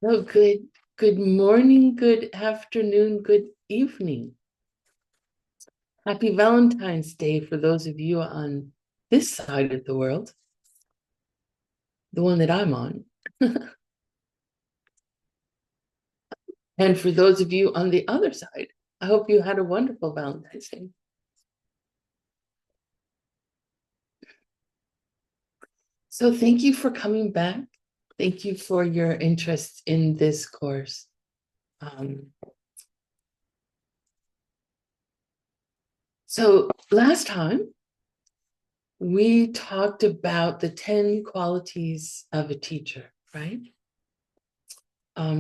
Oh, good morning, good afternoon, good evening. Happy Valentine's Day for those of you on this side of the world, the one that I'm on. And for those of you on the other side, I hope you had a wonderful Valentine's Day. So thank you for coming back. Thank you for your interest in this course. So last time we talked about the 10 qualities of a teacher, right?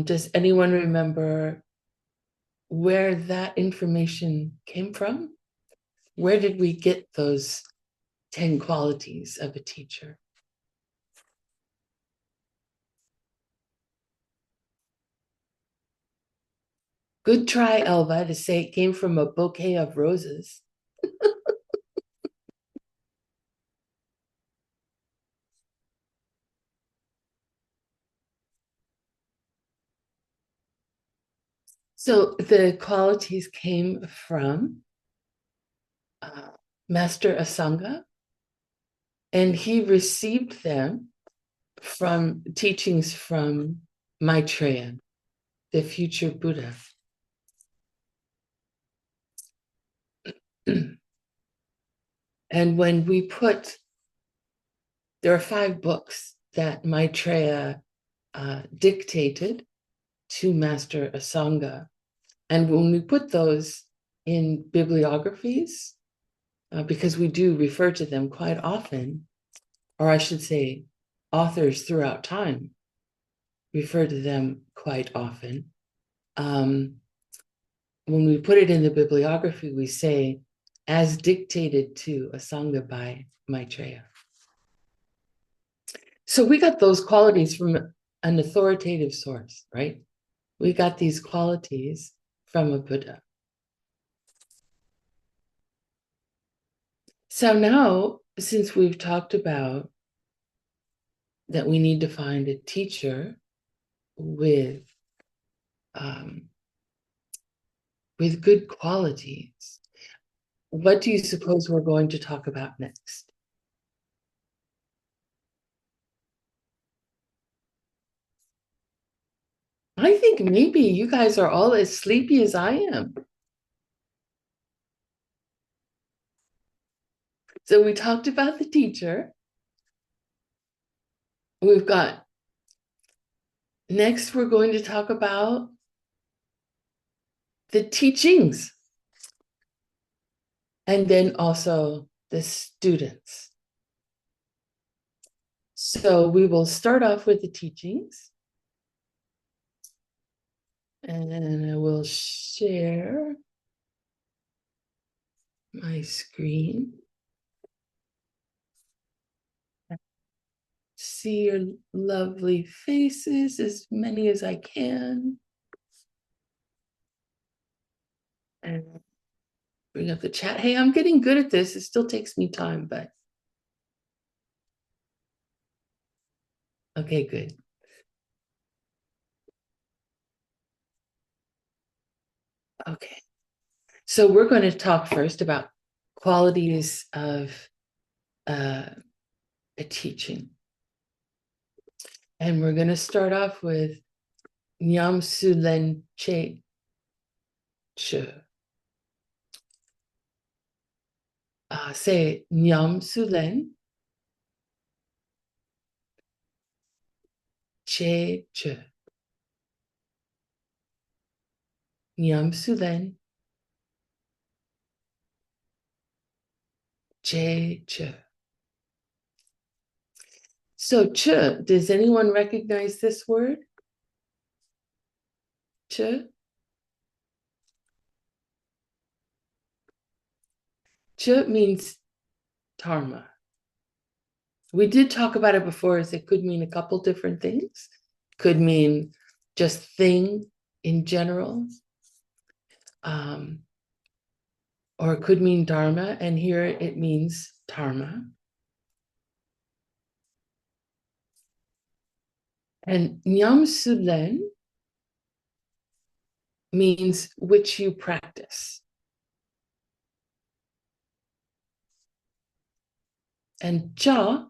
Does anyone remember where that information came from? Where did we get those 10 qualities of a teacher? Good try, Elva, to say it came from a bouquet of roses. So the qualities came from uh, Master Asanga, and he received them from teachings from Maitreya, the future Buddha. And when we put, there are 5 books that Maitreya dictated to Master Asanga. And when we put those in bibliographies, because we do refer to them quite often, or I should say, authors throughout time refer to them quite often. When we put it in the bibliography, we say, as dictated to Asanga by Maitreya. So we got those qualities from an authoritative source, right? We got these qualities from a Buddha. So now, since we've talked about that we need to find a teacher with um, with good qualities, what do you suppose we're going to talk about next? I think maybe you guys are all as sleepy as I am. So we talked about the teacher. We've got next, we're going to talk about the teachings and then also the students. So we will start off with the teachings and I will share my screen. See your lovely faces, as many as I can. And bring up the chat. Hey, I'm getting good at this. It still takes me time, but okay, good. Okay. So we're going to talk first about qualities of a teaching. And we're going to start off with Nyam Sulen Che Che. Say Nyam Sulen Che Che. Nyam Sulen Che Che. So Che, does anyone recognize this word? Che? Che means dharma. We did talk about it before, as it could mean a couple different things. Could mean just thing in general, or it could mean dharma, and here it means dharma. And Nyam Sulen means which you practice. And Ja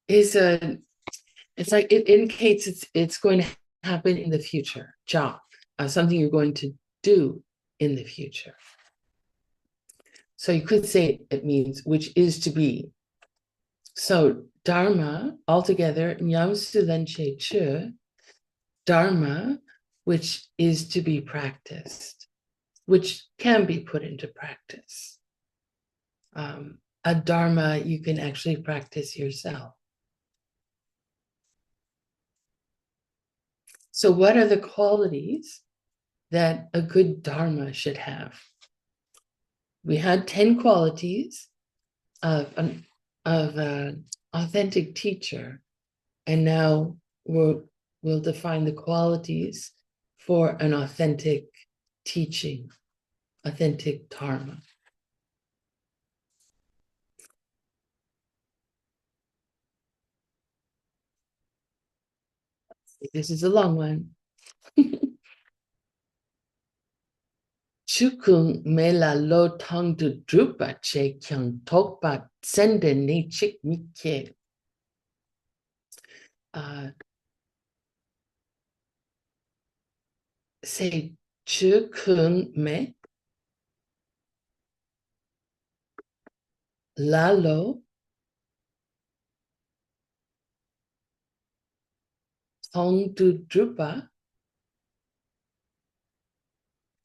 is it's like it indicates it's going to happen in the future. Ja, something you're going to do in the future. So you could say it means which is to be. So Dharma altogether, Nyam Sulen Che Che, Dharma, which is to be practiced, which can be put into practice. A Dharma you can actually practice yourself. So, what are the qualities that a good Dharma should have? We had 10 qualities of an authentic teacher, and now we'll define the qualities for an authentic teaching, authentic Dharma. This is a long one. Chukung me la lo tong du drupa che kyang tokpa sende ne chik mikye. Say chukung me la lo tong du drupa.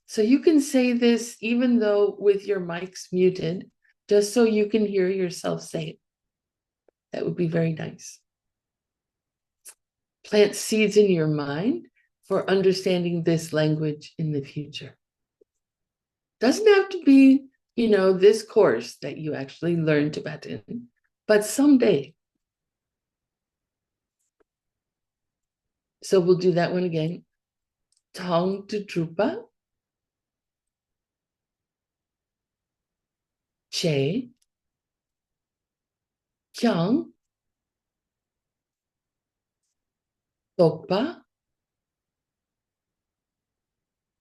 So you can say this even though with your mics muted, just so you can hear yourself say it. That would be very nice. Plant seeds in your mind for understanding this language in the future. Doesn't have to be, this course that you actually learn Tibetan, but someday. So we'll do that one again. Tong tu drupa che kyang tokpa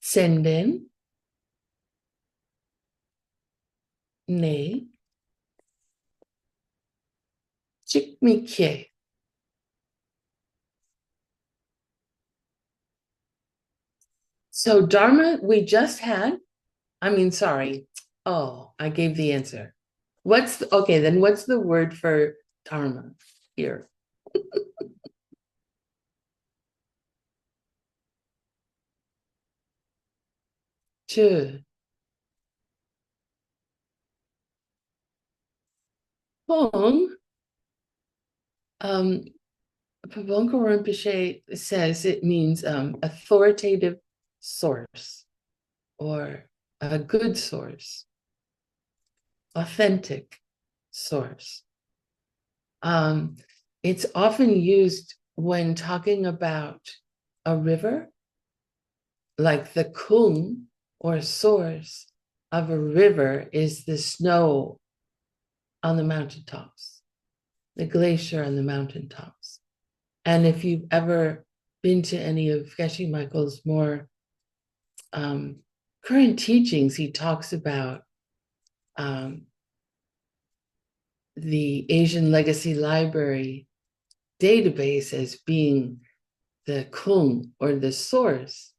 senden ne chikmikye. So Dharma we just had, sorry. Oh, I gave the answer. What's the word for Dharma here? Che. Hong. Pabonka Rinpoche says it means authoritative source or a good source, authentic source. It's often used when talking about a river, like the kung or source of a river is the snow on the mountaintops, the glacier on the mountaintops. And if you've ever been to any of Geshe Michael's more current teachings, he talks about the Asian Legacy Library database as being the kung or the source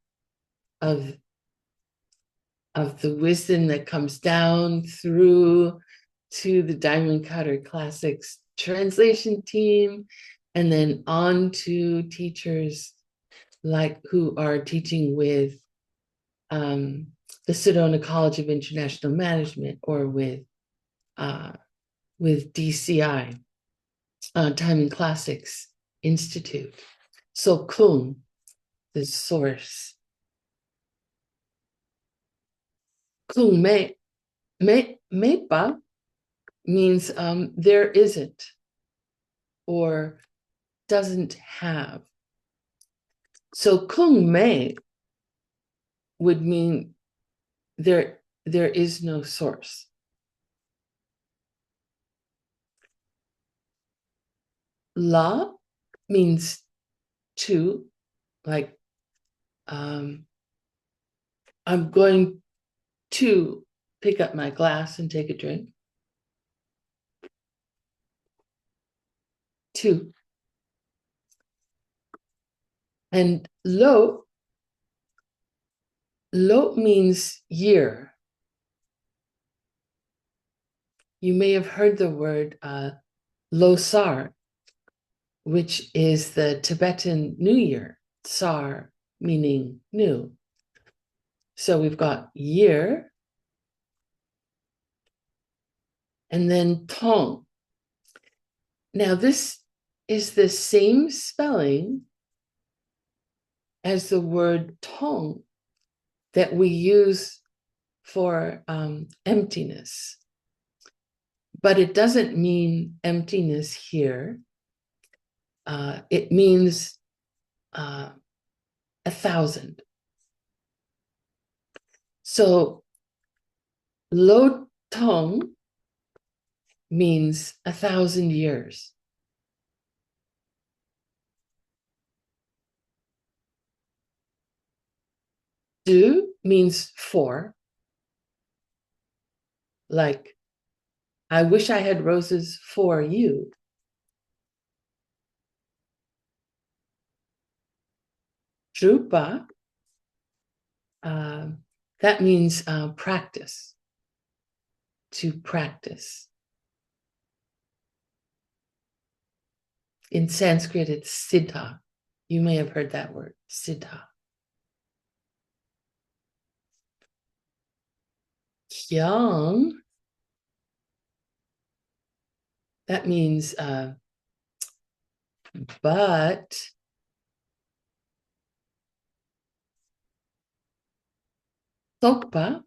of the wisdom that comes down through to the Diamond Cutter Classics translation team, and then on to teachers like who are teaching with the Sedona College of International Management or with DCI, Diamond Classics Institute. So Kung, the source. Kung me mepa means there isn't or doesn't have. So Kung me would mean there is no source. La means to, like, I'm going to pick up my glass and take a drink. To. And lo means year. You may have heard the word Losar, which is the Tibetan New Year. Sar meaning new. So we've got year, and then tong. Now this is the same spelling as the word tong that we use for emptiness. But it doesn't mean emptiness here. It means 1,000. So lo tong means 1,000 years. Du means for. Like, I wish I had roses for you. Drupa, that means practice. To practice. In Sanskrit, it's siddha. You may have heard that word, siddha. Kyang, that means but. Tokpa,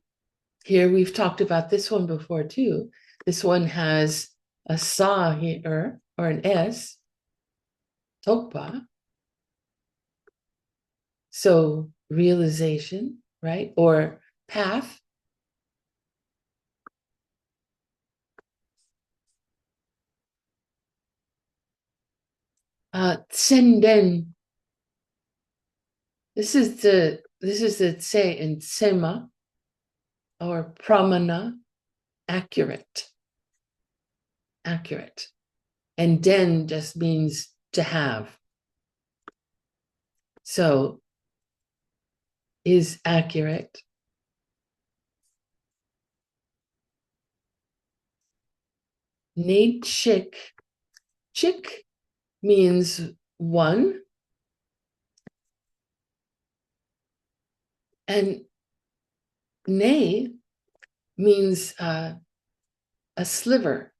here we've talked about this one before too. This one has a sa here, or an S. Tokpa. So realization, right? Or path. Tsenden. This is the say in sema or pramana, accurate. Accurate. And den just means to have. So is accurate. Ne chik. Chik means one. And ne means a sliver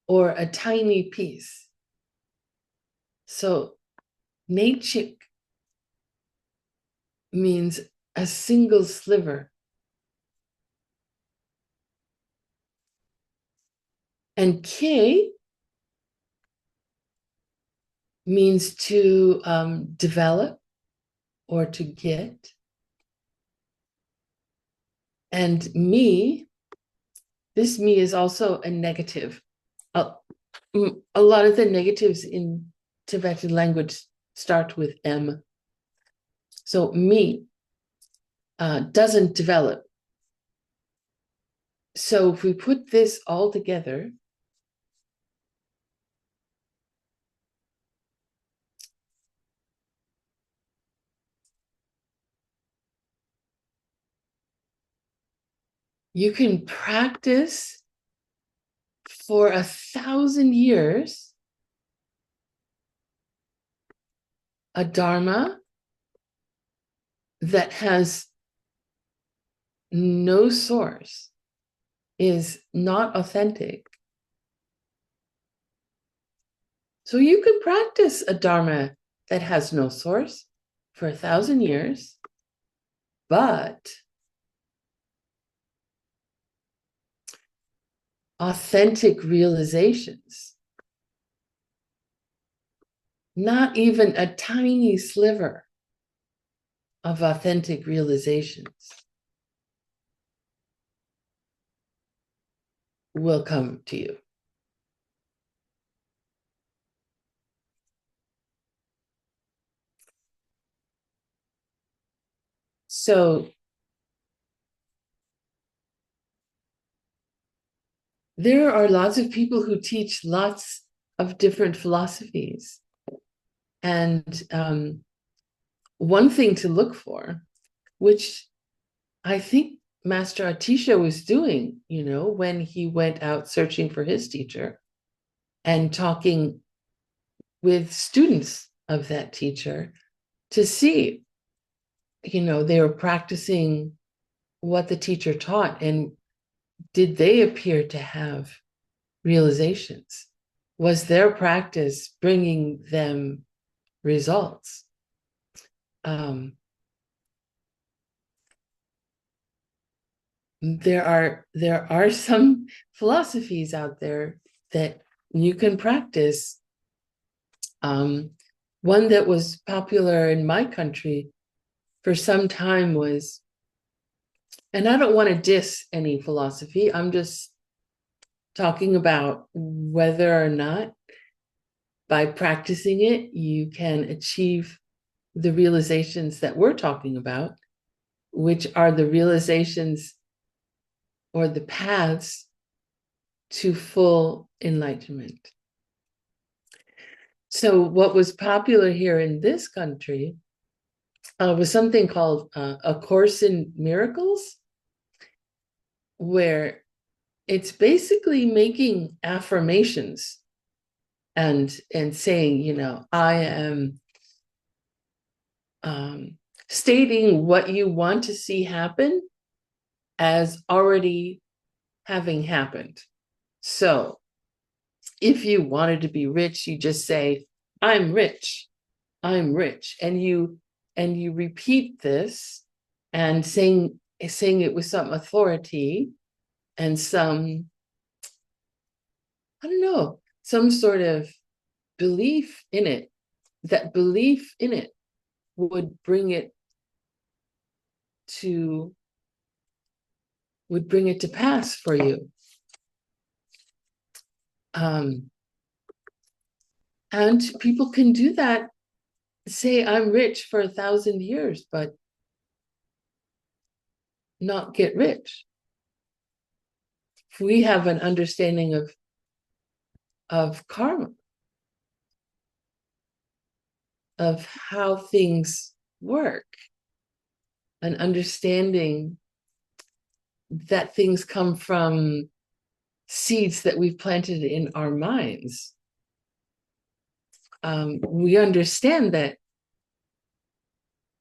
or a tiny piece. So ne chik means a single sliver. And ke means to develop or to get. And me, this me is also a negative. A lot of the negatives in Tibetan language start with M. So me doesn't develop. So if we put this all together, you can practice for 1,000 years a dharma that has no source, is not authentic. So you could practice a dharma that has no source for 1,000 years, but authentic realizations, not even a tiny sliver of authentic realizations, will come to you. So there are lots of people who teach lots of different philosophies. And one thing to look for, which I think Master Atisha was doing, when he went out searching for his teacher and talking with students of that teacher to see, they were practicing what the teacher taught, and did they appear to have realizations? Was their practice bringing them results? There are some philosophies out there that you can practice. One that was popular in my country for some time was, and I don't want to diss any philosophy, I'm just talking about whether or not by practicing it you can achieve the realizations that we're talking about, which are the realizations or the paths to full enlightenment. So what was popular here in this country was something called A Course in Miracles, where it's basically making affirmations and saying, I am stating what you want to see happen as already having happened. So if you wanted to be rich, you just say, I'm rich, I'm rich. And you repeat this and saying it with some authority and some, I don't know, some sort of belief in it. That belief in it would bring it to pass for you. And people can do that, say I'm rich for 1,000 years, but not get rich. If we have an understanding of karma, of how things work, an understanding that things come from seeds that we've planted in our minds, we understand that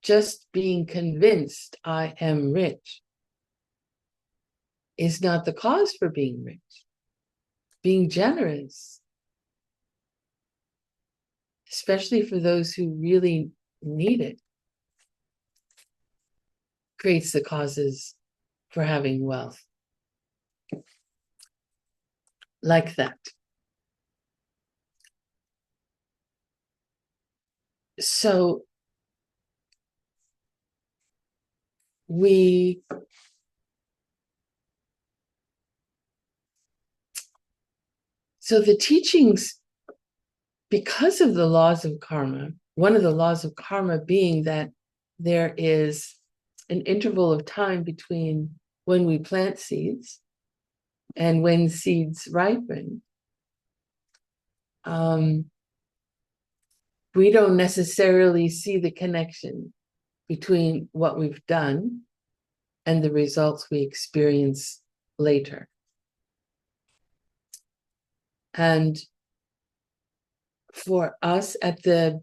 just being convinced I am rich is not the cause for being rich. Being generous, especially for those who really need it, creates the causes for having wealth. Like that. So the teachings, because of the laws of karma, one of the laws of karma being that there is an interval of time between when we plant seeds and when seeds ripen, we don't necessarily see the connection between what we've done and the results we experience later. And for us at the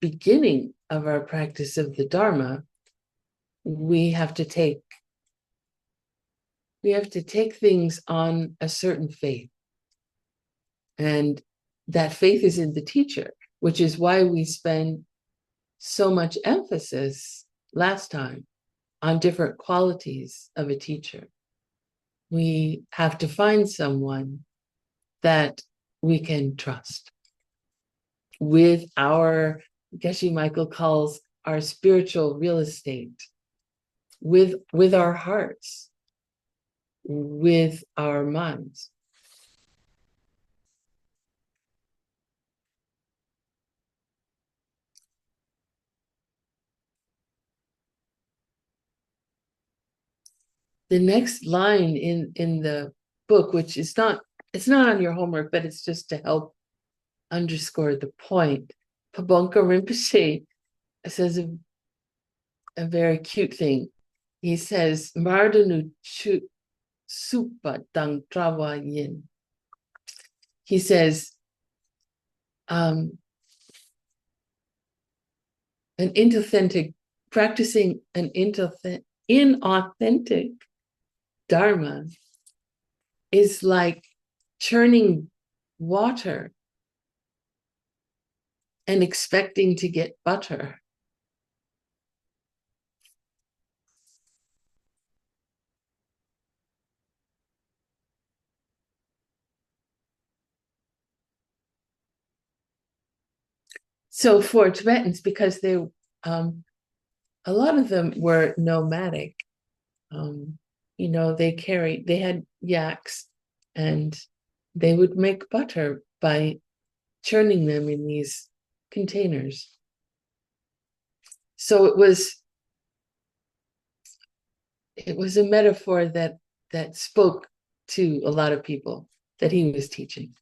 beginning of our practice of the Dharma, we have to take things on a certain faith. And that faith is in the teacher, which is why we spend so much emphasis last time on different qualities of a teacher. We have to find someone that we can trust with our, Geshe Michael calls our spiritual real estate, with our hearts, with our minds. the next line in the book, which is not, it's not on your homework, but it's just to help underscore the point. Pabonka Rinpoche says a very cute thing. He says, Mardanu supa dang trawa yin. He says, an inauthentic, practicing an inauthentic dharma is like churning water and expecting to get butter. So for Tibetans, because they, a lot of them were nomadic, they had yaks and they would make butter by churning them in these containers. So it was a metaphor that spoke to a lot of people that he was teaching.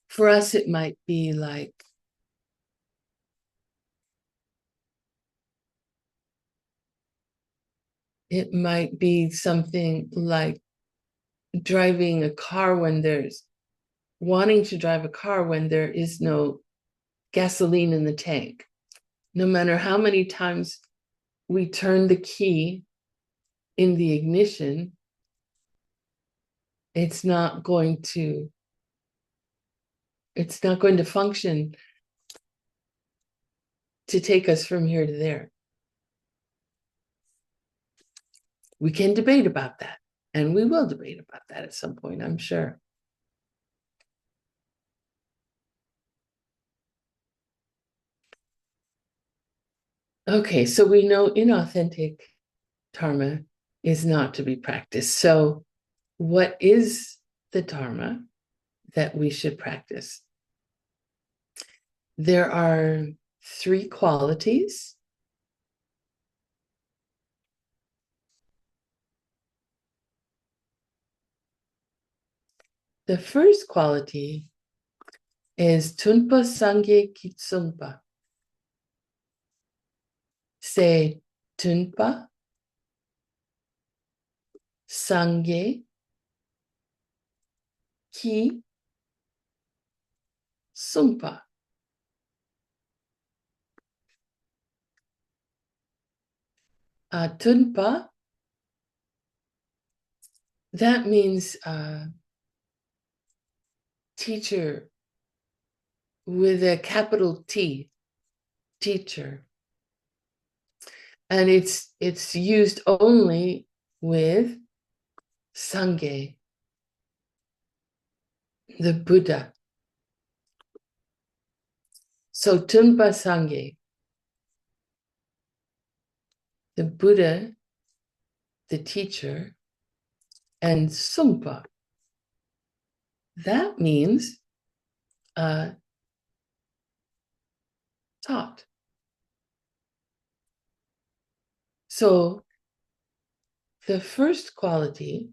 For us, it might be like, it might be something like driving a car wanting to drive a car when there is no gasoline in the tank. No matter how many times we turn the key in the ignition, it's not going to function to take us from here to there. We can debate about that, and we will debate about that at some point, I'm sure. Okay, so we know inauthentic dharma is not to be practiced. So what is the dharma that we should practice? There are 3 qualities. The first quality is Tunpa Sangye Kitsumpa. Say Tunpa Sangye Ki Sumpa. Tunpa, that means teacher with a capital T, teacher. And it's used only with Sangye, the Buddha. So Tunpa Sangye, the Buddha, the teacher, and Sumpa, that means taught. So the first quality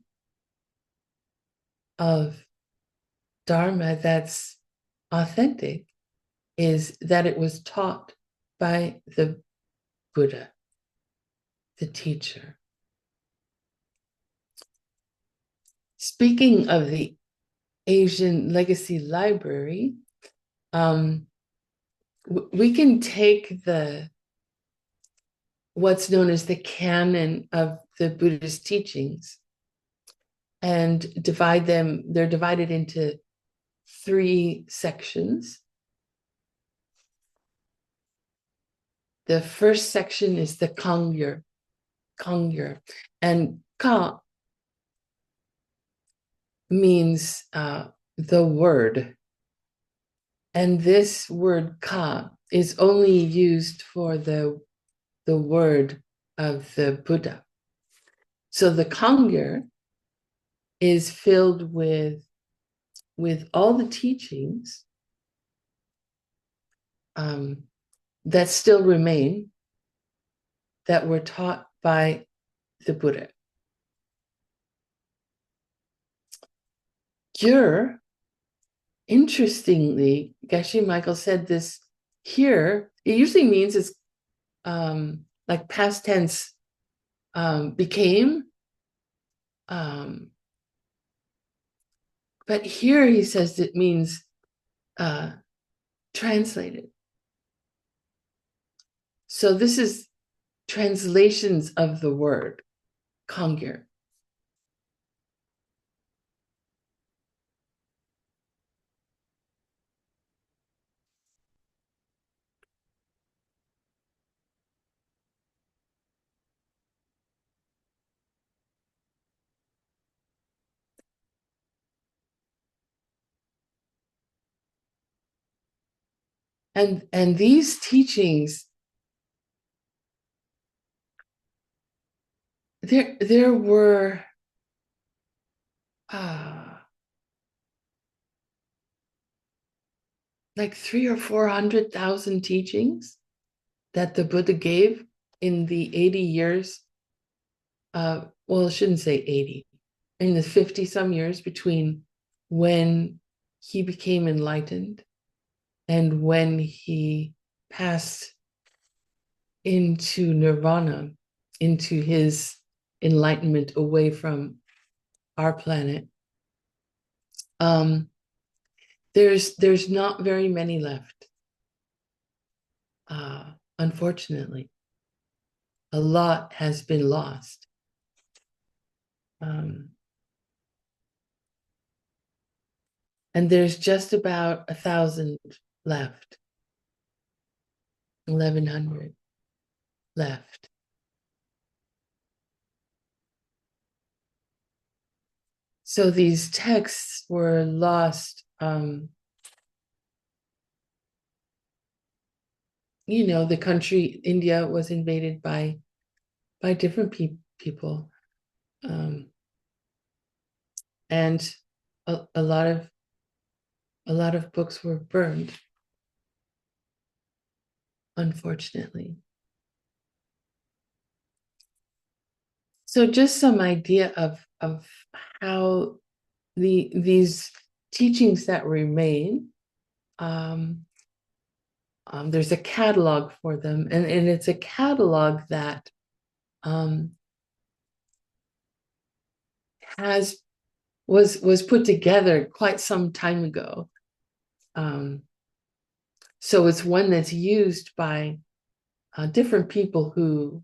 of Dharma that's authentic is that it was taught by the Buddha, the teacher. Speaking of the Asian Legacy Library, we can take what's known as the canon of the Buddhist teachings and divide them. They're divided into 3 sections. The first section is the Kangyur, and Ka means the word. And this word Ka is only used for the word of the Buddha. So the Kangyur is filled with all the teachings that still remain, that were taught by the Buddha. Gyur, interestingly, Geshe Michael said this here. It usually means it's like past tense, became. But here he says it means translated. So this is translations of the word Kongyur. And these teachings, there were like 300,000 or 400,000 teachings that the Buddha gave in the 80 years. Well, I shouldn't say 80, in the 50 some years between when he became enlightened and when he passed into nirvana, into his enlightenment away from our planet. There's not very many left. Unfortunately, a lot has been lost. And there's just about 1,000 left, 1,100 left. So these texts were lost. The country, India, was invaded by different people. And a lot of books were burned, unfortunately. So just some idea of how these teachings that remain, there's a catalog for them, and it's a catalog that was put together quite some time ago. So it's one that's used by different people who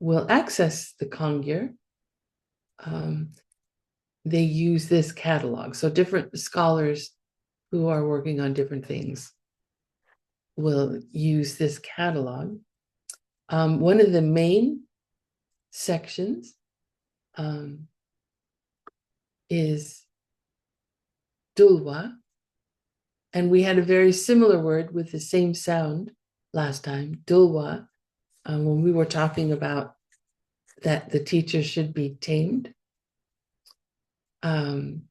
will access the Kongyur. They use this catalog. So different scholars who are working on different things will use this catalog. One of the main sections is Dulwa. And we had a very similar word with the same sound last time, Dulwa, when we were talking about that the teacher should be tamed. And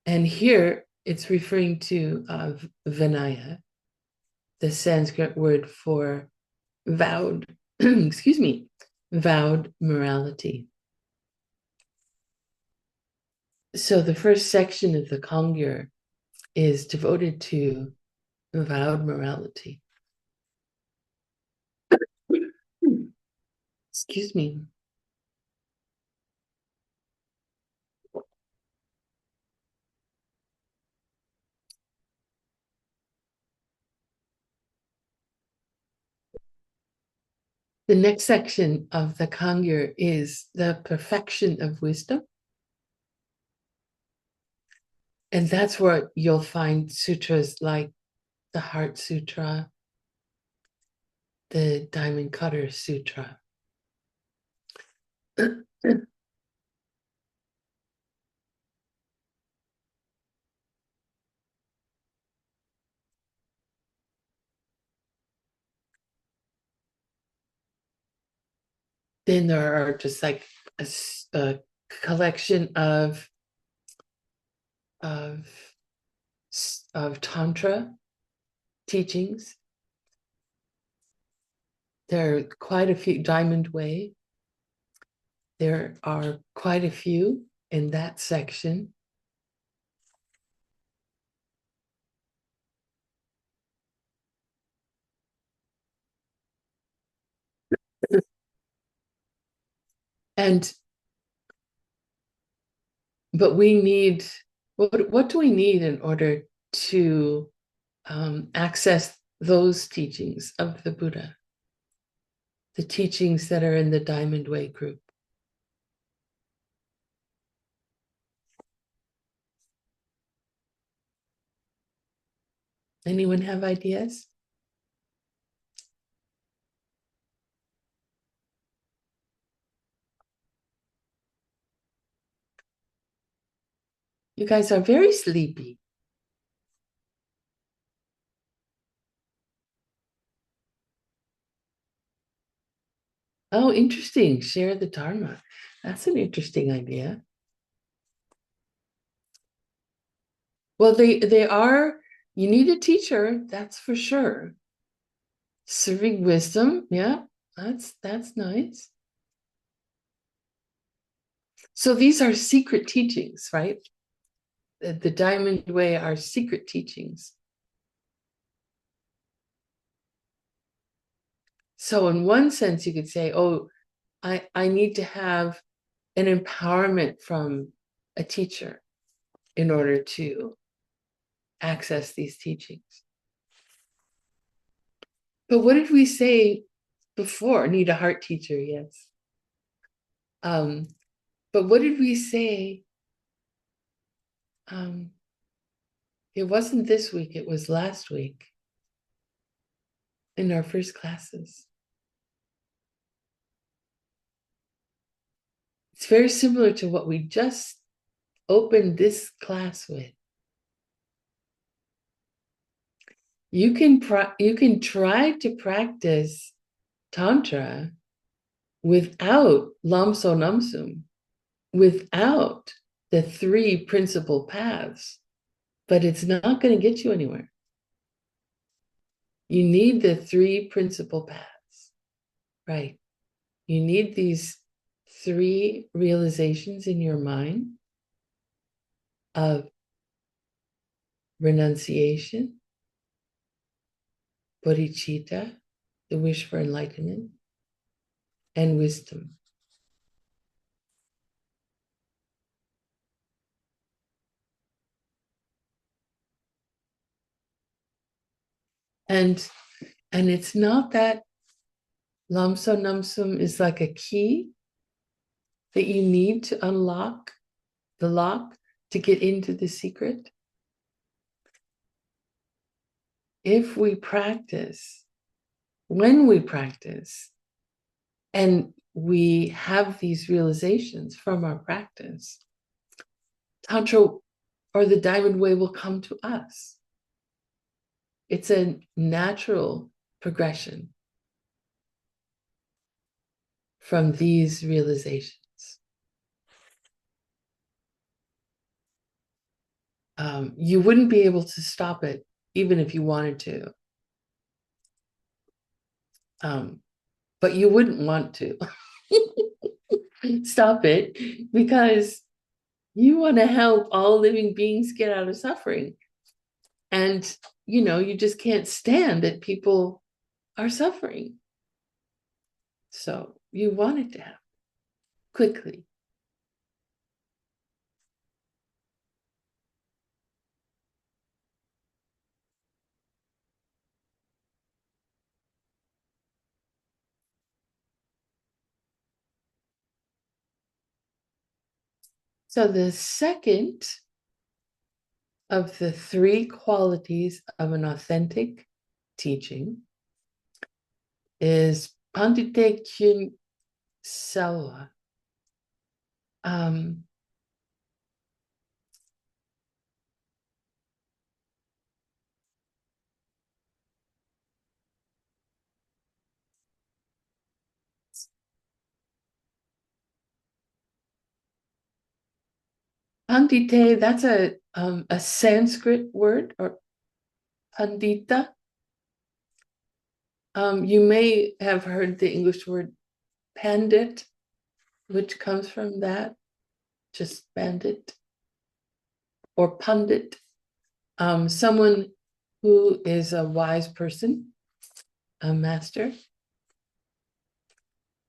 here it's referring to Vinaya, the Sanskrit word for vowed, excuse me, vowed morality. So the first section of the Kongyur is devoted to vowed morality. Excuse me. The next section of the Kongyur is the perfection of wisdom. And that's where you'll find sutras like the Heart Sutra, the Diamond Cutter Sutra. Then there are just like a collection of Tantra teachings. There are quite a few, Diamond Way. There are quite a few in that section. And but we need, what do we need in order to access those teachings of the Buddha, the teachings that are in the Diamond Way group? Anyone have ideas? You guys are very sleepy. Oh, interesting. Share the Dharma. That's an interesting idea. Well, they are, you need a teacher, that's for sure. Serving wisdom, yeah, that's nice. So these are secret teachings, right? The Diamond Way are secret teachings. So in one sense, you could say, oh, I need to have an empowerment from a teacher in order to access these teachings. But what did we say before? Need a heart teacher, yes. But what did we say? It wasn't this week, it was last week in our first classes. It's very similar to what we just opened this class with. You can try to practice Tantra without Lamso Namsum, without the three principal paths, but it's not going to get you anywhere. You need the three principal paths, right? You need these three realizations in your mind of renunciation, bodhicitta, the wish for enlightenment, and wisdom. And it's not that Lamso Namsum is like a key that you need to unlock the lock to get into the secret. If we practice, when we practice, and we have these realizations from our practice, Tantra or the Diamond Way will come to us. It's a natural progression from these realizations. You wouldn't be able to stop it even if you wanted to. But you wouldn't want to stop it because you want to help all living beings get out of suffering. And, you just can't stand that people are suffering. So you want it to happen quickly. So the second of the three qualities of an authentic teaching is Pandite Kyun Selva. Pandite, that's a Sanskrit word, or pandita. You may have heard the English word pandit. which comes from that, just bandit or pundit, someone who is a wise person, a master.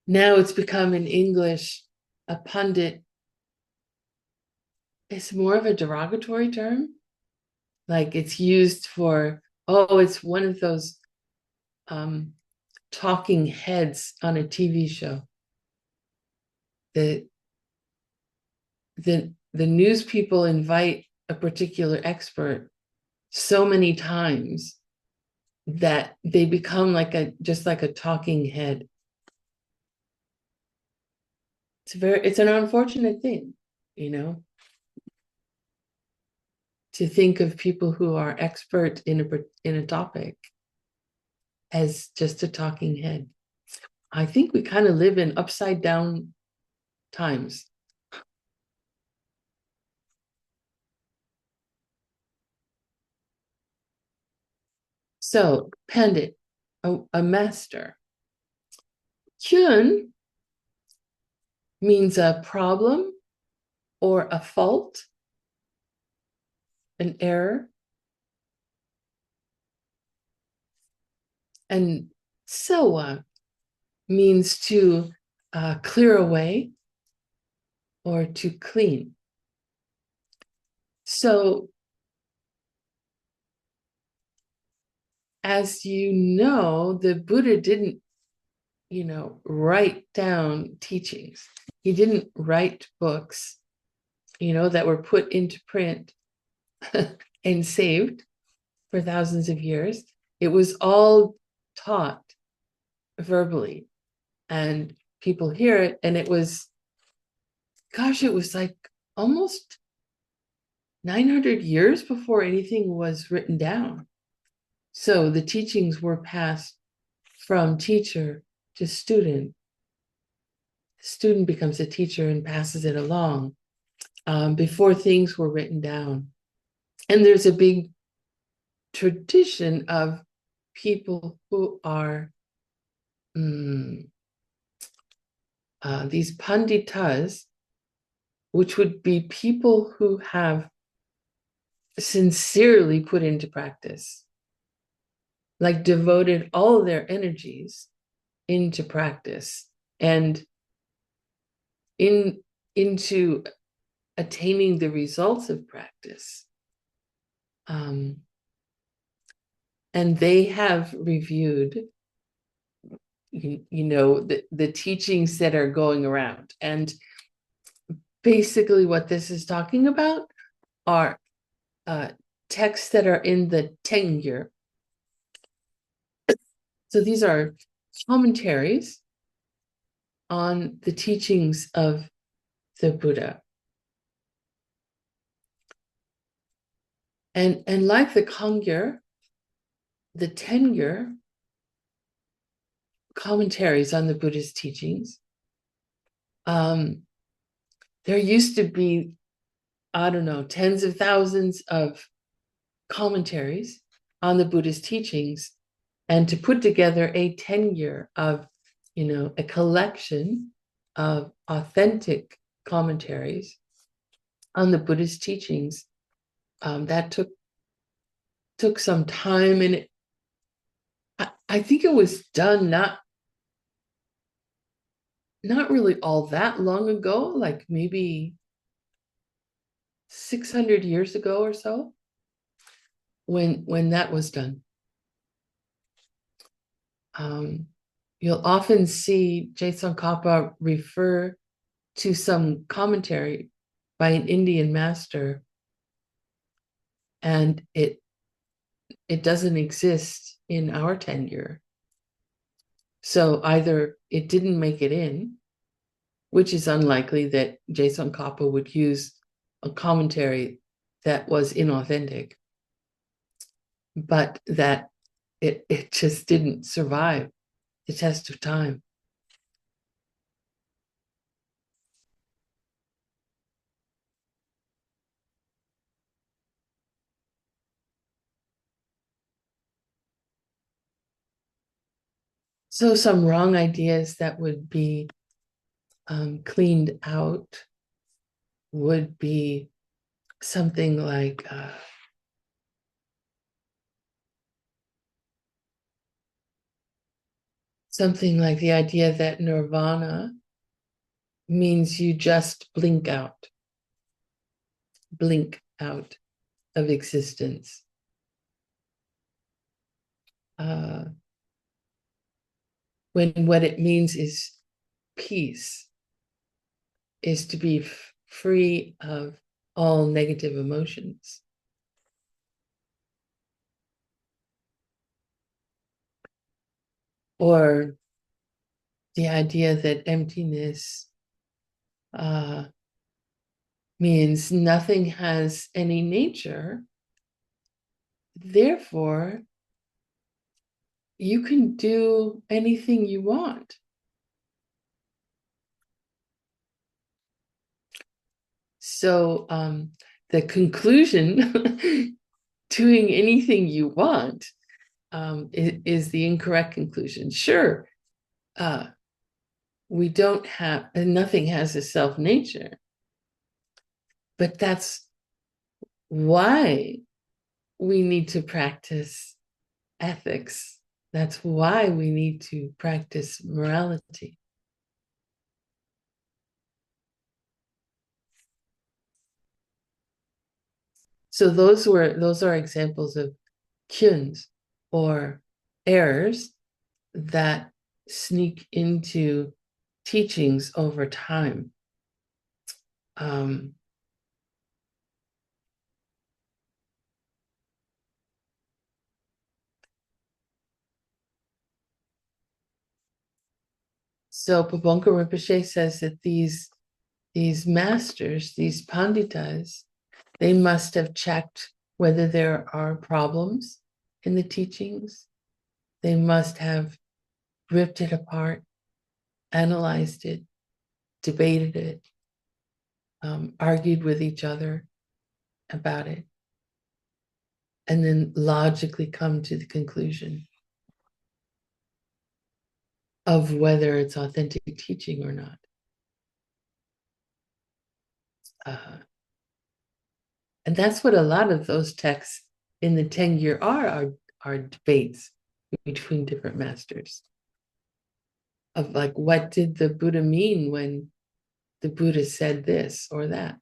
Now it's become in English, a pundit is more of a derogatory term. Like it's used for, oh, it's one of those talking heads on a TV show. The news people invite a particular expert so many times that they become just like a talking head. It's an unfortunate thing, to think of people who are expert in a topic as just a talking head. I think we kind of live in upside down times. So, pandit, a master. Kyun means a problem or a fault, an error. And sewa means to clear away or to clean. So, as you know, the Buddha didn't, write down teachings. He didn't write books, that were put into print and saved for thousands of years. It was all taught verbally, and people hear it. And it was like almost 900 years before anything was written down. So the teachings were passed from teacher to student. The student becomes a teacher and passes it along before things were written down. And there's a big tradition of people who are these panditas, which would be people who have sincerely put into practice, like devoted all their energies into practice and into attaining the results of practice. And they have reviewed, the teachings that are going around. And basically what this is talking about are texts that are in the Tengyur. So these are commentaries on the teachings of the Buddha. And like the Kangyur, the Tengyur, commentaries on the Buddhist teachings, there used to be, I don't know, tens of thousands of commentaries on the Buddhist teachings, and to put together a tengyur of, a collection of authentic commentaries on the Buddhist teachings, that took some time, and I think it was done not really all that long ago, like maybe 600 years ago or so, when that was done. You'll often see Geshe Kappa refer to some commentary by an Indian master, and it doesn't exist in our tenure. So either it didn't make it in, which is unlikely that Geshe Kappa would use a commentary that was inauthentic, but that it just didn't survive the test of time. So some wrong ideas that would be cleaned out would be something like the idea that nirvana means you just blink out of existence. When what it means is peace, is to be free of all negative emotions. Or the idea that emptiness means nothing has any nature, therefore you can do anything you want. So the conclusion, doing anything you want, is the incorrect conclusion. Sure, we don't have, nothing has a self-nature, but that's why we need to practice ethics. That's why we need to practice morality. So those are examples of kyuns, or errors, that sneak into teachings over time. So Pabonka Rinpoche says that these masters, these panditas, they must have checked whether there are problems in the teachings. They must have ripped it apart, analyzed it, debated it, argued with each other about it, and then logically come to the conclusion of whether it's authentic teaching or not. And that's what a lot of those texts in the Tengyur are debates between different masters of, like, what did the Buddha mean when the Buddha said this or that?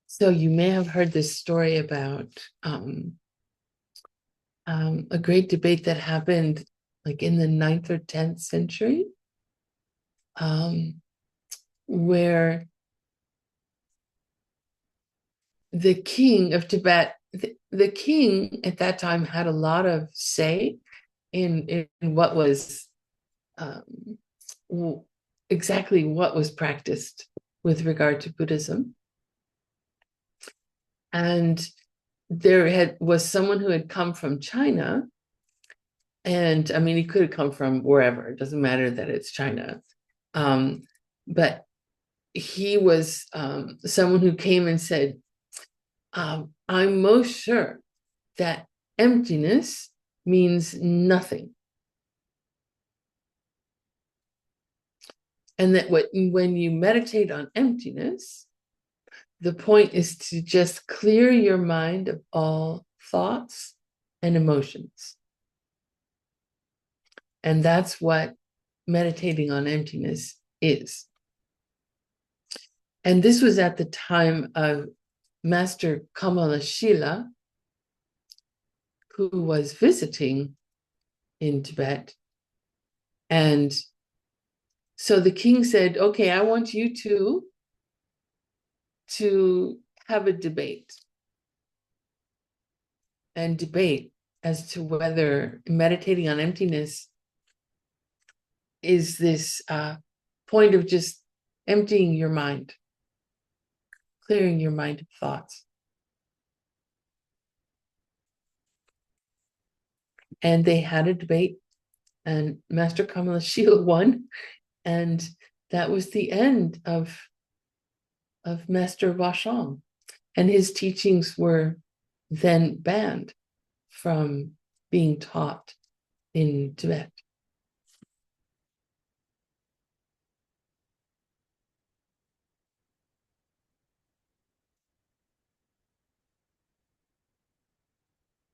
So you may have heard this story about a great debate that happened like in the 9th or 10th century, where the king of Tibet, the king at that time had a lot of say in what was exactly what was practiced with regard to Buddhism. And there was someone who had come from China, and I mean, he could have come from wherever, it doesn't matter that it's China. But he was someone who came and said, I'm most sure that emptiness means nothing. And that when you meditate on emptiness, the point is to just clear your mind of all thoughts and emotions. And that's what meditating on emptiness is. And this was at the time of Master Kamalashila, who was visiting in Tibet. And so the king said, okay, I want you to have a debate as to whether meditating on emptiness is this point of just emptying your mind, clearing your mind of thoughts. and they had a debate, and Master Kamala Shila won, and that was the end of Master Vasham, and his teachings were then banned from being taught in Tibet.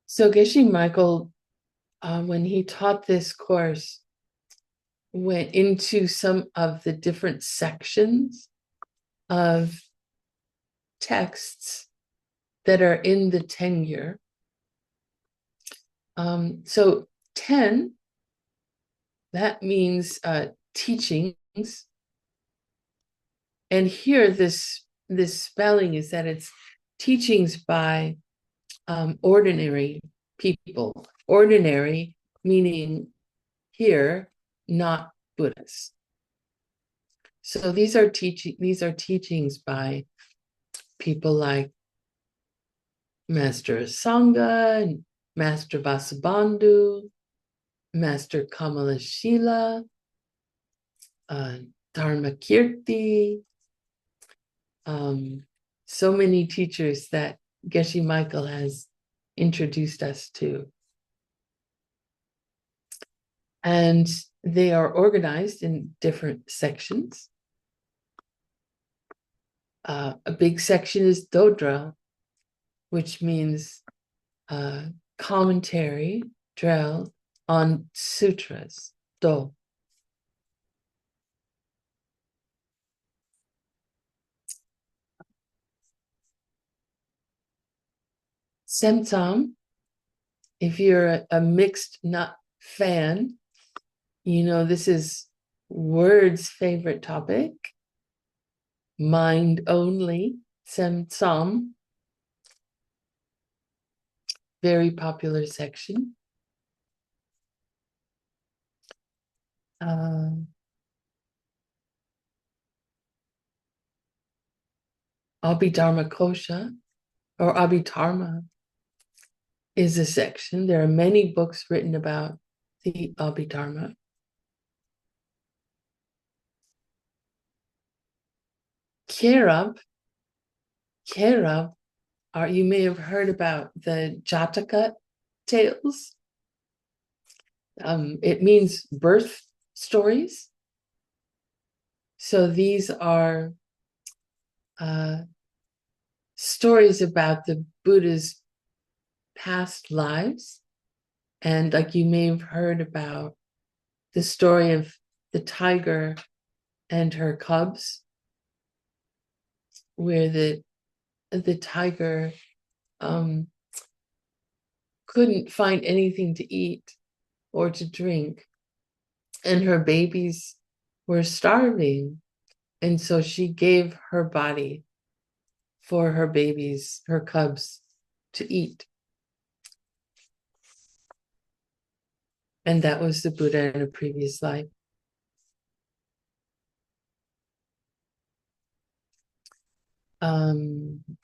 So Geshe Michael, when he taught this course, went into some of the different sections of texts that are in the tengyur. So 10, that means teachings. And here this spelling is that it's teachings by ordinary people. Ordinary meaning here, not Buddhists. So these are teachings by people like Master Sangha, Master Vasubandhu, Master Kamalashila, Dharmakirti, so many teachers that Geshe Michael has introduced us to. And they are organized in different sections. A big section is Dodra, which means commentary, drill on sutras, Do. Semtam, if you're a mixed nut fan, you know this is Word's favorite topic. Mind only, Semtam, very popular section. Abhidharma Kosha or Abhidharma is a section. There are many books written about the Abhidharma. Kherab, you may have heard about the Jataka tales. It means birth stories. So these are stories about the Buddha's past lives. And like you may have heard about the story of the tiger and her cubs, where the tiger couldn't find anything to eat or to drink, and her babies were starving. And so she gave her body for her babies, her cubs, to eat. And that was the Buddha in a previous life.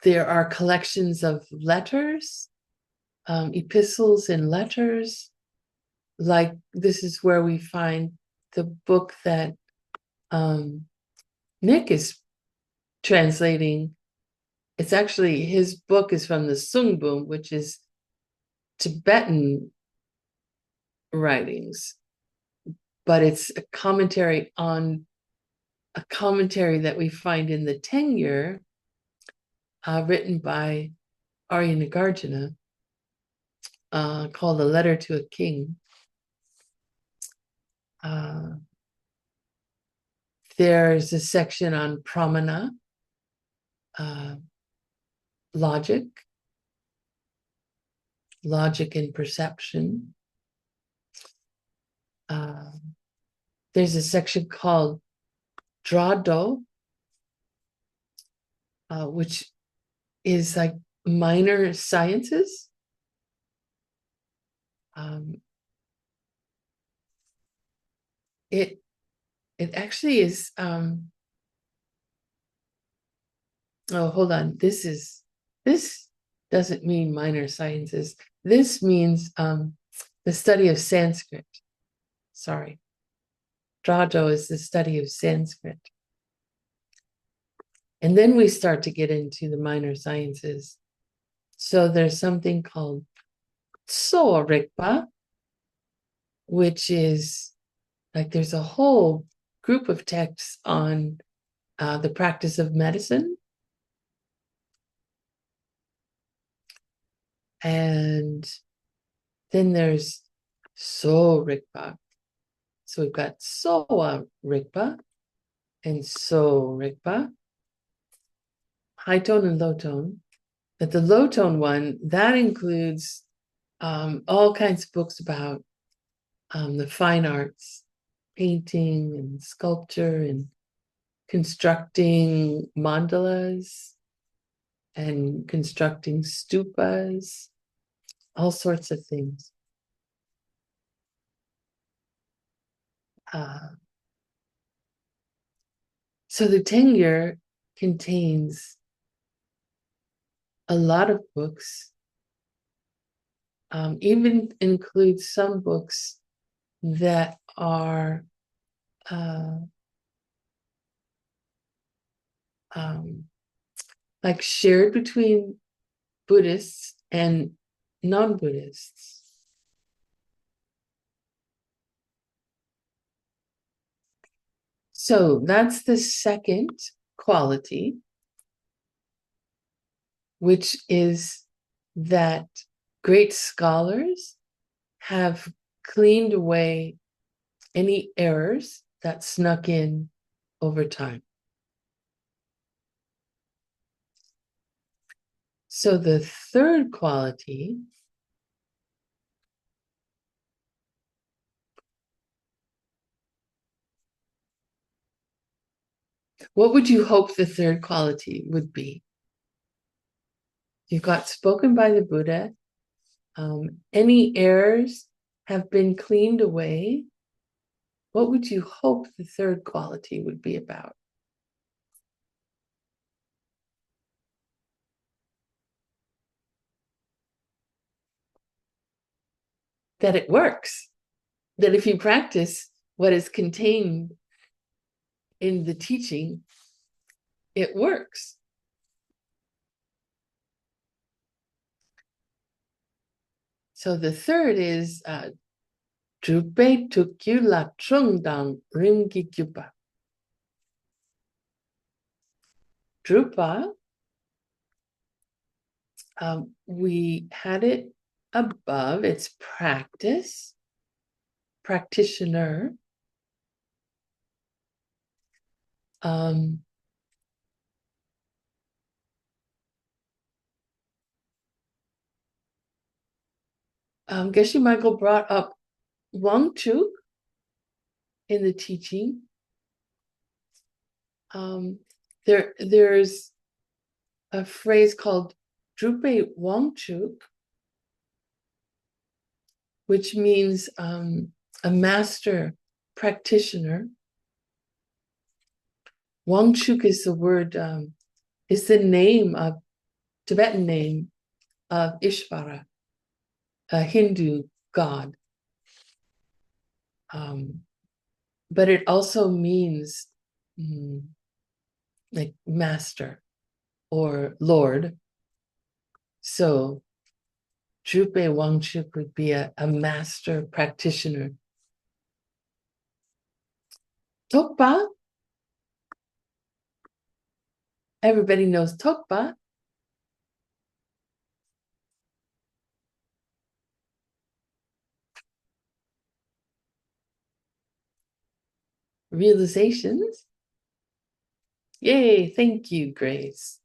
There are collections of letters, epistles and letters. Like this is where we find the book that Nick is translating. It's actually, his book is from the Sungbum, which is Tibetan writings, but it's a commentary that we find in the tengyur, written by Arya Nagarjuna, called A Letter to a King. There's a section on pramana, logic and perception. There's a section called Drado, which is like minor sciences. It actually is. Oh, hold on. This doesn't mean minor sciences. This means the study of Sanskrit. Sorry. Drajo is the study of Sanskrit. And then we start to get into the minor sciences. So there's something called Tso Rigpa, which is like there's a whole group of texts on the practice of medicine. And then there's So Rigpa. So we've got Soa Rigpa and So Rigpa, high tone and low tone. But the low tone one, that includes all kinds of books about the fine arts, painting and sculpture and constructing mandalas and constructing stupas, all sorts of things. So the Tengyur contains a lot of books, even includes some books that are like shared between Buddhists and non-Buddhists. So that's the second quality, which is that great scholars have cleaned away any errors that snuck in over time. So the third quality what would you hope the third quality would be? You've got spoken by the Buddha. Any errors have been cleaned away. What would you hope the third quality would be about? That it works. That if you practice what is contained in the teaching, it works. So the third is Drupe tukyu la trungdang rimgi gyupa. Drupa, we had it above, it's practice, practitioner. Geshe Michael brought up Wangchuk in the teaching. There's a phrase called Drupe Wangchuk, which means a master practitioner. Wangchuk is the word, is the name of, Tibetan name of Ishvara, a Hindu god. But it also means like master or lord. So Drupe Wangchuk would be a master practitioner. Tokpa, everybody knows Tokpa. Realizations. Yay, thank you, Grace.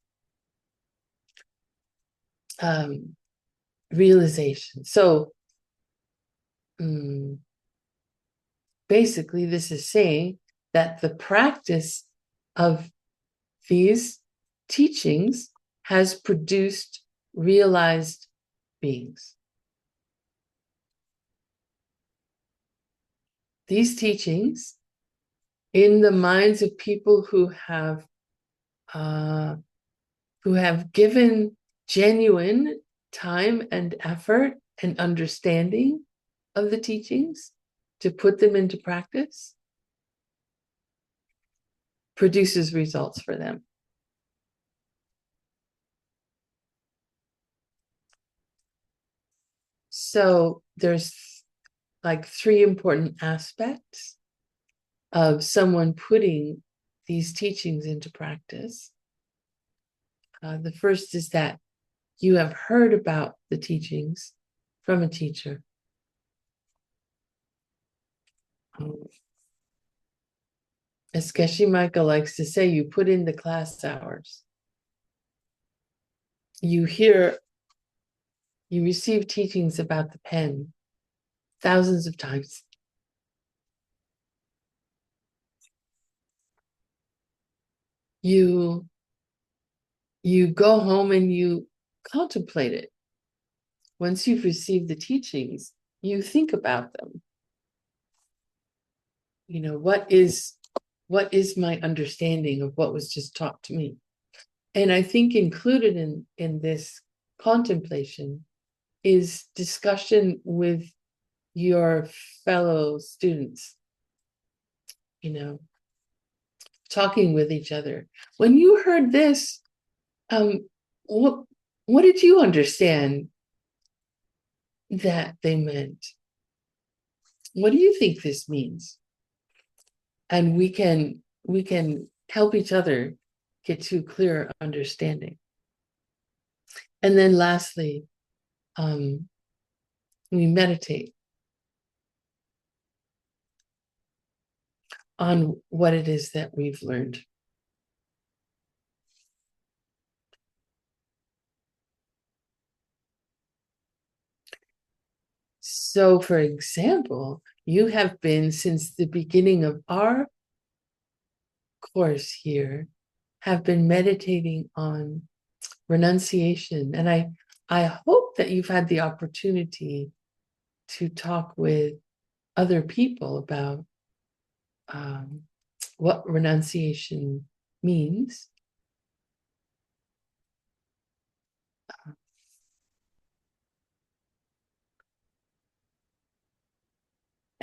Realization. So basically, this is saying that the practice of these teachings has produced realized beings. These teachings, in the minds of people who have given genuine time and effort and understanding, of the teachings to put them into practice produces results for them. So there's like three important aspects of someone putting these teachings into practice. The first is that you have heard about the teachings from a teacher. As Geshe Michael likes to say, you put in the class hours. You receive teachings about the pen thousands of times. You go home and you contemplate it. Once you've received the teachings, you think about them. What is my understanding of what was just taught to me? And I think included in this contemplation is discussion with your fellow students, talking with each other. When you heard this, what did you understand that they meant? What do you think this means? And we can help each other get to clear understanding. And then lastly, we meditate on what it is that we've learned. So, for example, you have been, since the beginning of our course here, have been meditating on renunciation. And I hope that you've had the opportunity to talk with other people about what renunciation means.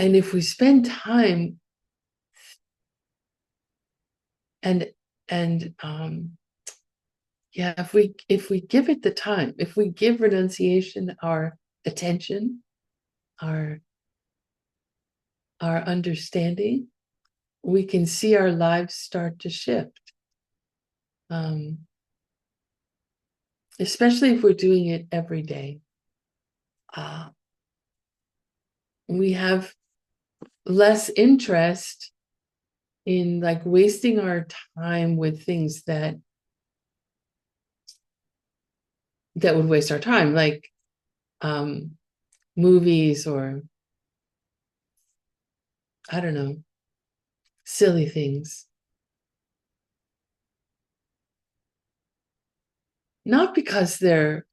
And if we spend time if we give it the time, if we give renunciation our attention, our understanding, we can see our lives start to shift. Especially if we're doing it every day. We have less interest in like wasting our time with things that would waste our time, like movies or, I don't know, silly things. Not because there's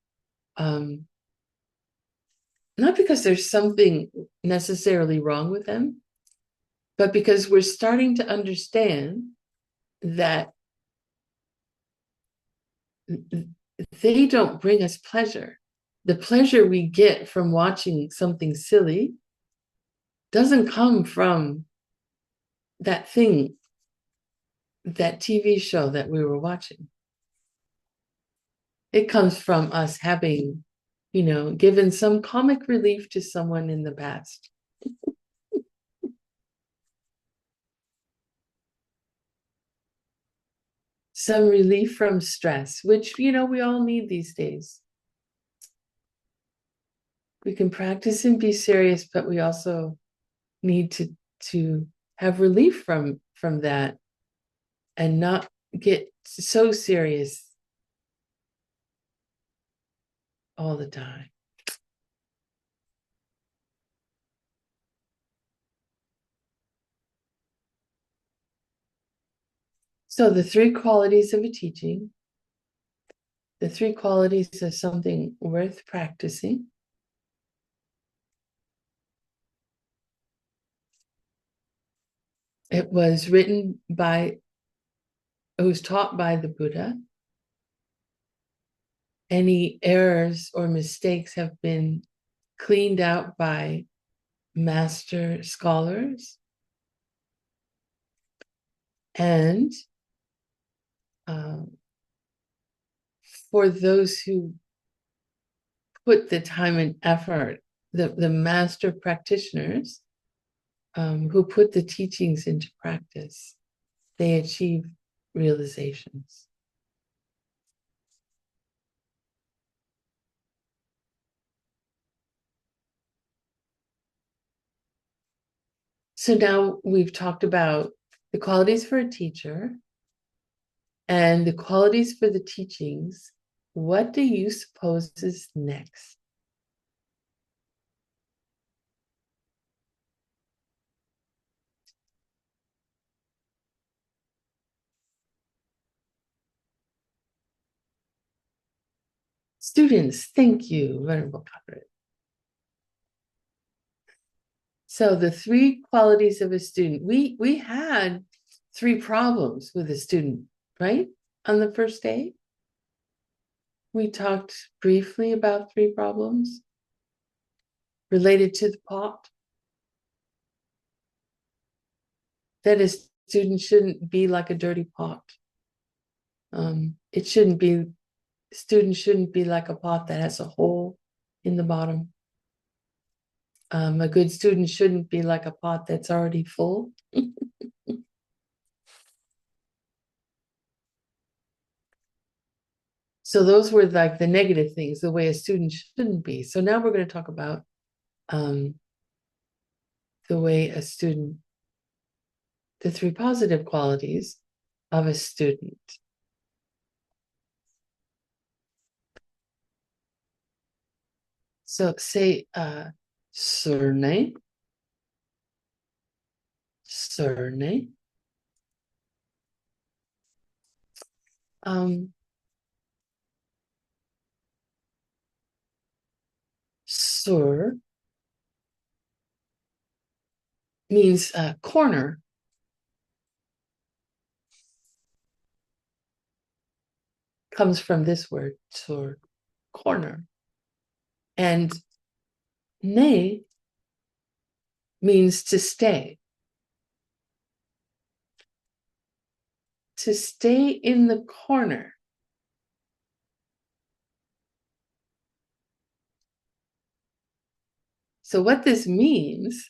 something necessarily wrong with them, but because we're starting to understand that they don't bring us pleasure. The pleasure we get from watching something silly doesn't come from that thing, that TV show that we were watching. It comes from us having, given some comic relief to someone in the past. Some relief from stress, which, we all need these days. We can practice and be serious, but we also need to have relief from that and not get so serious all the time. So the three qualities of a teaching, the three qualities of something worth practicing. It was taught by the Buddha. Any errors or mistakes have been cleaned out by master scholars and for those who put the time and effort, the master practitioners who put the teachings into practice, they achieve realizations. So now we've talked about the qualities for a teacher and the qualities for the teachings. What do you suppose is next? Students, thank you, Venerable Comrade. So the three qualities of a student. We had three problems with a student, right? On the first day. We talked briefly about three problems related to the pot. That a student shouldn't be like a dirty pot. Students shouldn't be like a pot that has a hole in the bottom. A good student shouldn't be like a pot that's already full. So those were like the negative things, the way a student shouldn't be. So now we're going to talk about the way a student, the three positive qualities of a student. So say surname, surname. Sur means corner. Comes from this word, sur, corner. And ne means to stay. To stay in the corner. So what this means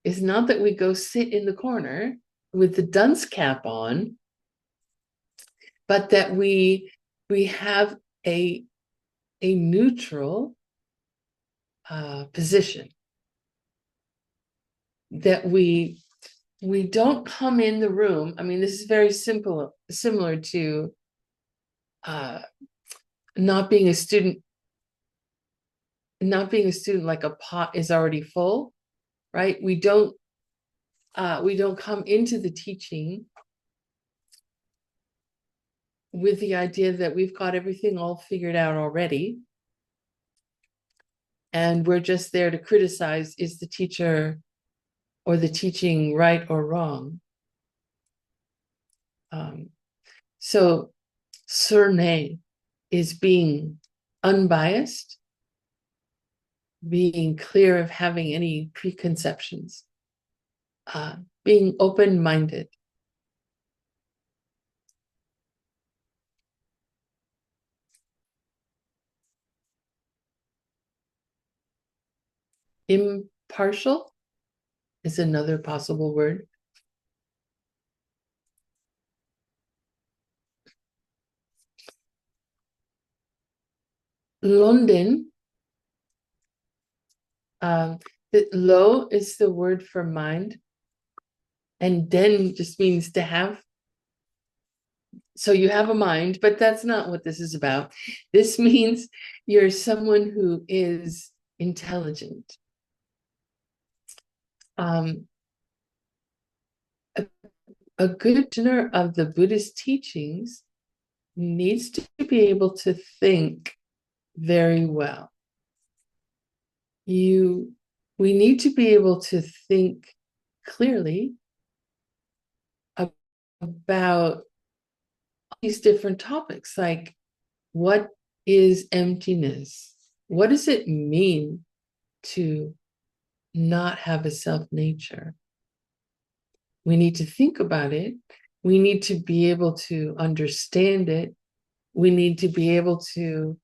is not that we go sit in the corner with the dunce cap on, but that we have a neutral position. That we don't come in the room. I mean, this is very similar to not being a student like a pot is already full, right? We don't come into the teaching with the idea that we've got everything all figured out already. And we're just there to criticize, is the teacher or the teaching right or wrong? So surname is being unbiased, being clear of having any preconceptions, being open-minded. Impartial is another possible word. London, lo is the word for mind, and den just means to have. So you have a mind, but that's not what this is about. This means you're someone who is intelligent. A good listener of the Buddhist teachings needs to be able to think very well. We need to be able to think clearly about these different topics, like what is emptiness? What does it mean to not have a self nature. We need to think about it. We need to be able to understand it. We need to be able to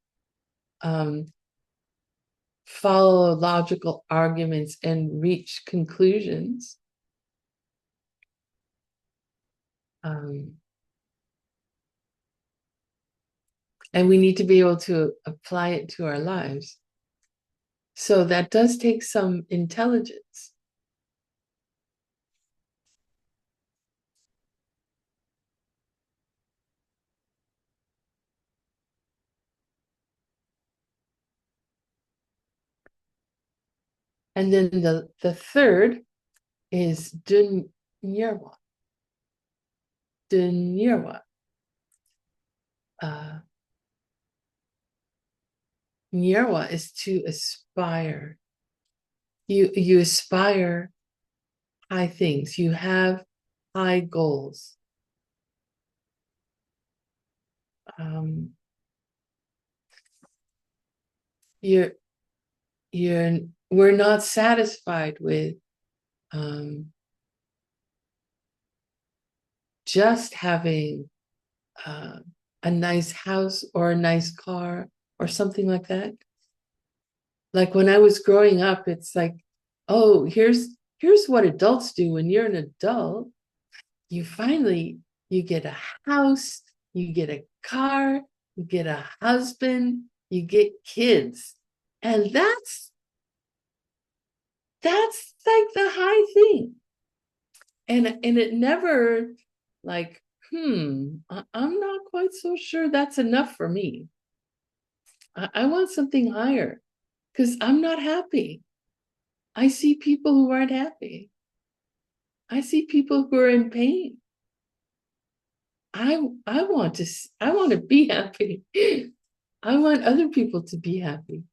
follow logical arguments and reach conclusions. And we need to be able to apply it to our lives. So that does take some intelligence. And then the third is Dunyarwa. Dunyarwa. Nyarwa is to aspire. You aspire high things. You have high goals. We're not satisfied with just having a nice house or a nice car or something like that. Like when I was growing up, it's like, oh, here's what adults do when you're an adult. You get a house, you get a car, you get a husband, you get kids. And that's like the high thing. And it never like, I'm not quite so sure that's enough for me. I want something higher because I'm not happy. I see people who aren't happy. I see people who are in pain. I want to be happy. I want other people to be happy.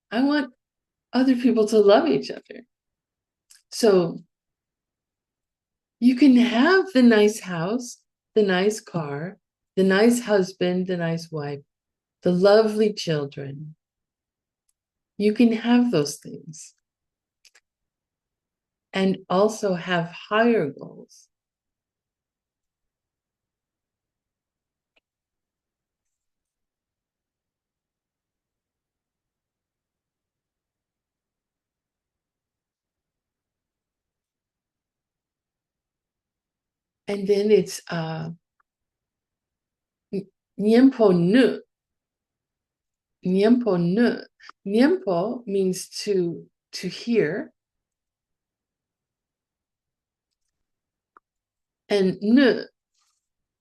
I want other people to love each other. So you can have the nice house, the nice car, the nice husband, the nice wife, the lovely children. You can have those things and also have higher goals. And then it's Nyempo Nu. Nyempo Nu. Nyempo means to hear. And Nu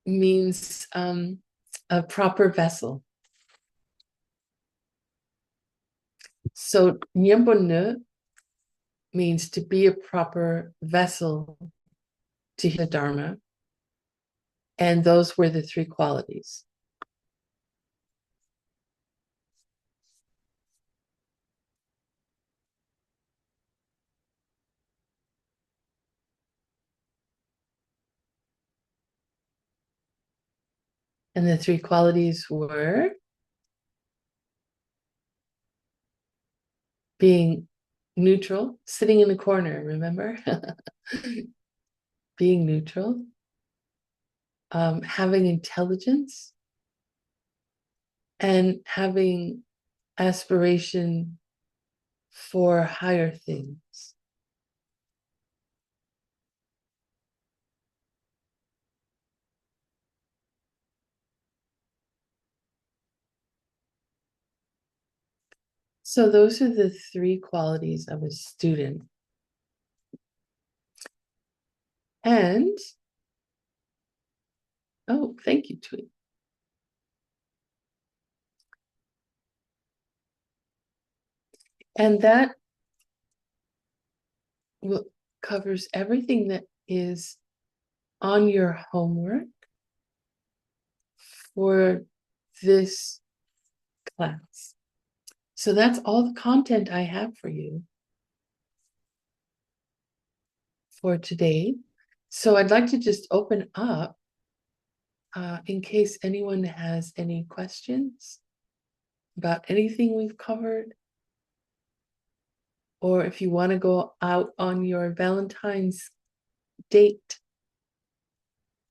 means a proper vessel. So Nyempo Nu means to be a proper vessel to hear the Dharma. And those were the three qualities. And the three qualities were being neutral, sitting in the corner, remember? Being neutral, having intelligence, and having aspiration for higher things. So those are the three qualities of a student. And, oh, thank you, Tweet. And that covers everything that is on your homework for this class. So that's all the content I have for you for today. So I'd like to just open up in case anyone has any questions about anything we've covered, or if you want to go out on your Valentine's date,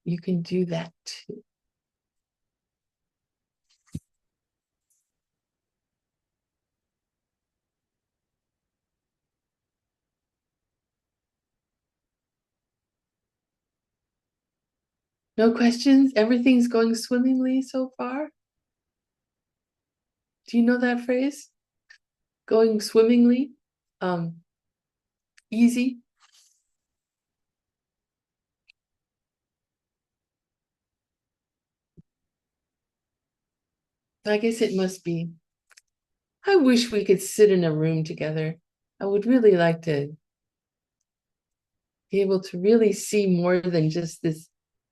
you can do that too. No questions? Everything's going swimmingly so far? Do you know that phrase? Going swimmingly? Easy? I guess it must be. I wish we could sit in a room together. I would really like to be able to really see more than just this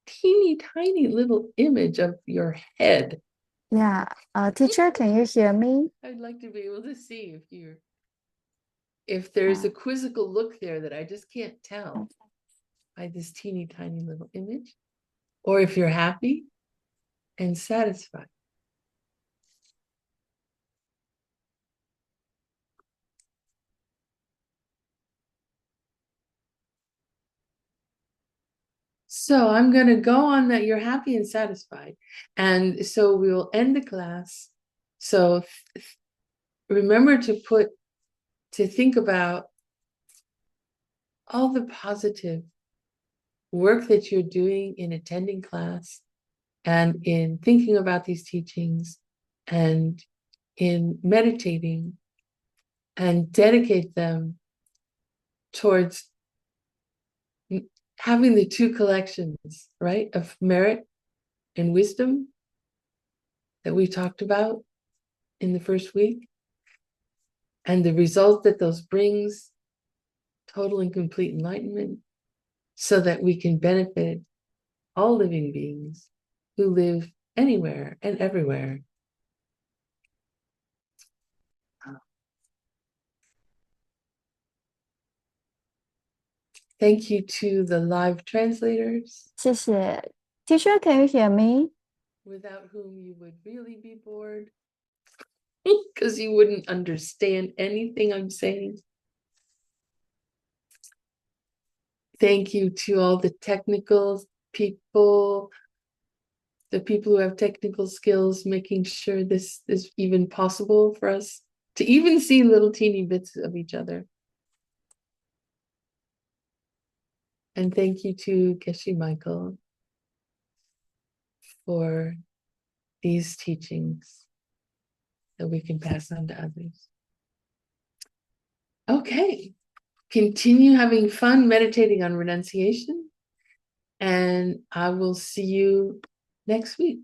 teeny tiny little image of your head. Yeah, teacher, can you hear me? I'd like to be able to see if there's a quizzical look there that I just can't tell by this teeny tiny little image, or if you're happy and satisfied. So I'm going to go on that you're happy and satisfied. And so we will end the class. So remember to think about all the positive work that you're doing in attending class and in thinking about these teachings and in meditating, and dedicate them towards having the two collections, right, of merit and wisdom that we talked about in the first week, and the result that those brings, total and complete enlightenment, so that we can benefit all living beings who live anywhere and everywhere. Thank you to the live translators, 谢谢。Teacher, can you hear me? without whom you would really be bored because you wouldn't understand anything I'm saying. Thank you to all the technical people, the people who have technical skills, making sure this is even possible for us to even see little teeny bits of each other. And thank you to Geshe Michael for these teachings that we can pass on to others. Okay, continue having fun meditating on renunciation, and I will see you next week.